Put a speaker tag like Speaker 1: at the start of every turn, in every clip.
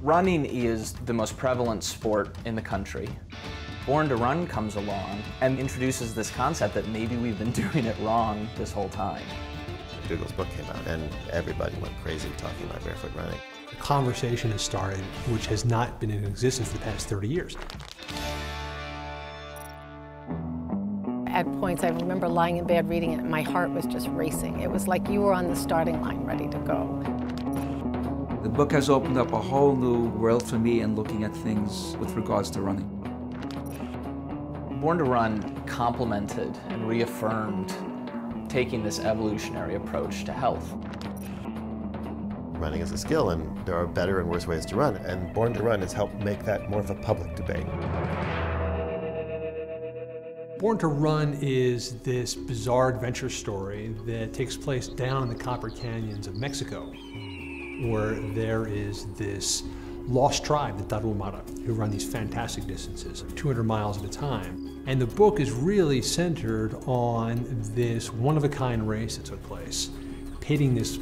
Speaker 1: Running is the most prevalent sport in the country. Born to Run comes along and introduces this concept that maybe we've been doing it wrong this whole time.
Speaker 2: Macdougal's book came out and everybody went crazy talking about barefoot running.
Speaker 3: A conversation has started which has not been in existence for the past 30 years.
Speaker 4: At points, I remember lying in bed reading it, and my heart was just racing. It was like you were on the starting line ready to go.
Speaker 5: The book has opened up a whole new world for me in looking at things with regards to running.
Speaker 1: Born to Run complemented and reaffirmed taking this evolutionary approach to health.
Speaker 2: Running is a skill, and there are better and worse ways to run, and Born to Run has helped make that more of a public debate.
Speaker 3: Born to Run is this bizarre adventure story that takes place down in the Copper Canyons of Mexico, where there is this lost tribe, the taraumara, who run these fantastic distances, 200 miles at a time. And the book is really centered on this one-of-a-kind race that took place, pitting this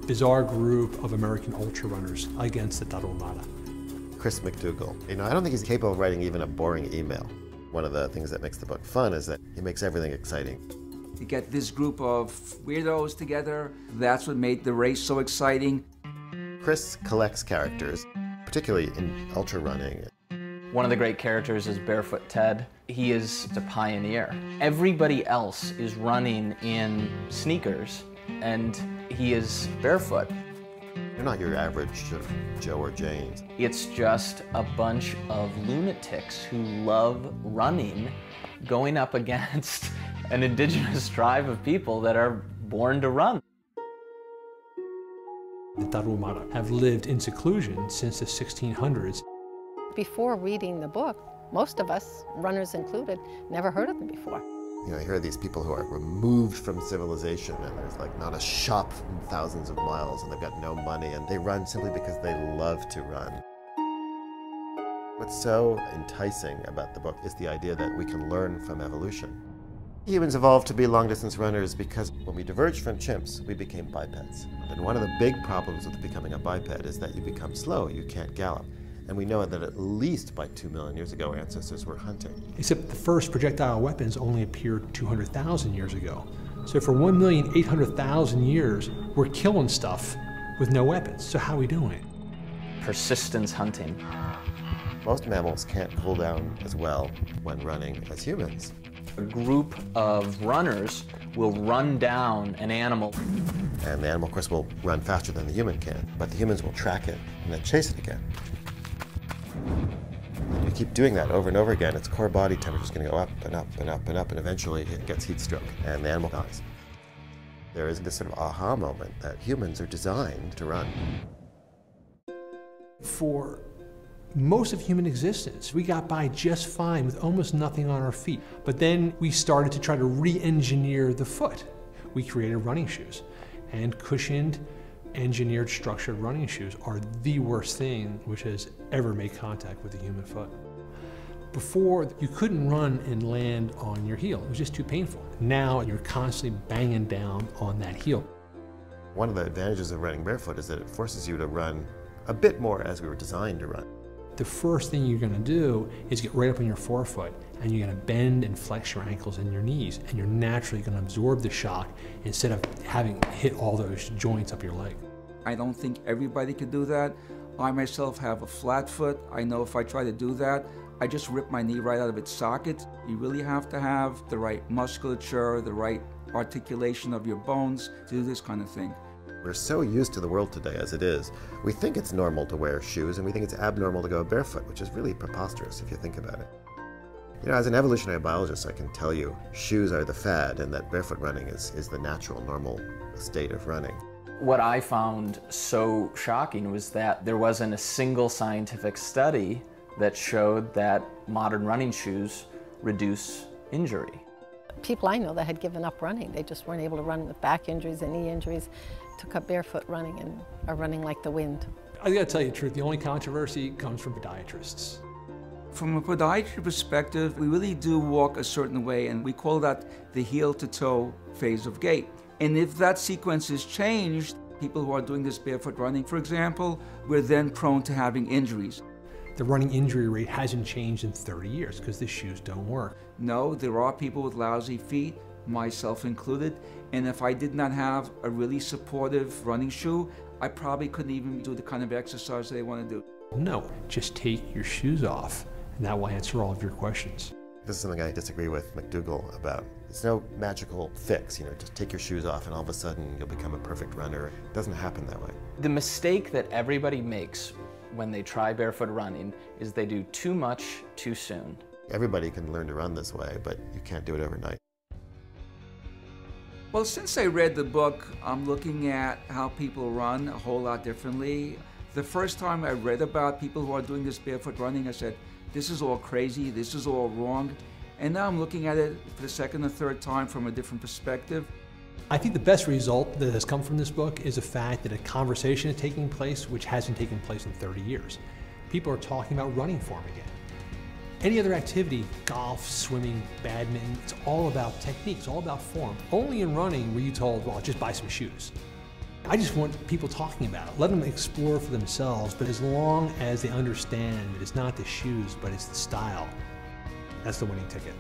Speaker 3: bizarre group of American ultra runners against the taraumara.
Speaker 2: Chris McDougall. I don't think he's capable of writing even a boring email. One of the things that makes the book fun is that he makes everything exciting.
Speaker 5: To get this group of weirdos together, that's what made the race so exciting.
Speaker 2: Chris collects characters, particularly in ultra running.
Speaker 1: One of the great characters is Barefoot Ted. He is a pioneer. Everybody else is running in sneakers, and he is barefoot.
Speaker 2: They're not your average sort of Joe or Janes.
Speaker 1: It's just a bunch of lunatics who love running, going up against an indigenous tribe of people that are born to run.
Speaker 3: The taraumara have lived in seclusion since the 1600s.
Speaker 4: Before reading the book, most of us, runners included, never heard of them before.
Speaker 2: You hear these people who are removed from civilization, and there's like not a shop in thousands of miles, and they've got no money, and they run simply because they love to run. What's so enticing about the book is the idea that we can learn from evolution. Humans evolved to be long-distance runners because when we diverged from chimps, we became bipeds. And one of the big problems with becoming a biped is that you become slow, you can't gallop. And we know that at least by 2 million years ago, our ancestors were hunting.
Speaker 3: Except the first projectile weapons only appeared 200,000 years ago. So for 1,800,000 years, we're killing stuff with no weapons. So how are we doing?
Speaker 1: Persistence hunting.
Speaker 2: Most mammals can't cool down as well when running as humans.
Speaker 1: A group of runners will run down an animal.
Speaker 2: And the animal, of course, will run faster than the human can, but the humans will track it and then chase it again. And you keep doing that over and over again, its core body temperature is going to go up and up and up and up, and eventually it gets heat stroke and the animal dies. There is this sort of aha moment that humans are designed to run.
Speaker 3: For most of human existence, we got by just fine with almost nothing on our feet. But then we started to try to re-engineer the foot. We created running shoes, and cushioned, engineered, structured running shoes are the worst thing which has ever made contact with the human foot. Before, you couldn't run and land on your heel. It was just too painful. Now you're constantly banging down on that heel.
Speaker 2: One of the advantages of running barefoot is that it forces you to run a bit more as we were designed to run.
Speaker 3: The first thing you're going to do is get right up on your forefoot, and you're going to bend and flex your ankles and your knees, and you're naturally going to absorb the shock instead of having hit all those joints up your leg.
Speaker 5: I don't think everybody could do that. I myself have a flat foot. I know if I try to do that, I just rip my knee right out of its socket. You really have to have the right musculature, the right articulation of your bones to do this kind of thing.
Speaker 2: We're so used to the world today as it is. We think it's normal to wear shoes, and we think it's abnormal to go barefoot, which is really preposterous if you think about it. As an evolutionary biologist, I can tell you shoes are the fad, and that barefoot running is the natural, normal state of running.
Speaker 1: What I found so shocking was that there wasn't a single scientific study that showed that modern running shoes reduce injury.
Speaker 4: People I know that had given up running, they just weren't able to run with back injuries and knee injuries, took up barefoot running and are running like the wind.
Speaker 3: I gotta tell you the truth, the only controversy comes from podiatrists.
Speaker 5: From a podiatry perspective, we really do walk a certain way, and we call that the heel-to-toe phase of gait. And if that sequence is changed, people who are doing this barefoot running, for example, we're then prone to having injuries.
Speaker 3: The running injury rate hasn't changed in 30 years because the shoes don't work.
Speaker 5: No, there are people with lousy feet, myself included, and if I did not have a really supportive running shoe, I probably couldn't even do the kind of exercise they want to do.
Speaker 3: No, just take your shoes off, and that will answer all of your questions.
Speaker 2: This is something I disagree with McDougall about. It's no magical fix, just take your shoes off and all of a sudden you'll become a perfect runner. It doesn't happen that way.
Speaker 1: The mistake that everybody makes when they try barefoot running is they do too much too soon.
Speaker 2: Everybody can learn to run this way, but you can't do it overnight.
Speaker 5: Well, since I read the book, I'm looking at how people run a whole lot differently. The first time I read about people who are doing this barefoot running, I said, this is all crazy, this is all wrong. And now I'm looking at it for the second or third time from a different perspective.
Speaker 3: I think the best result that has come from this book is the fact that a conversation is taking place which hasn't taken place in 30 years. People are talking about running form again. Any other activity, golf, swimming, badminton, it's all about technique, it's all about form. Only in running were you told, well, just buy some shoes. I just want people talking about it. Let them explore for themselves, but as long as they understand that it's not the shoes, but it's the style, that's the winning ticket.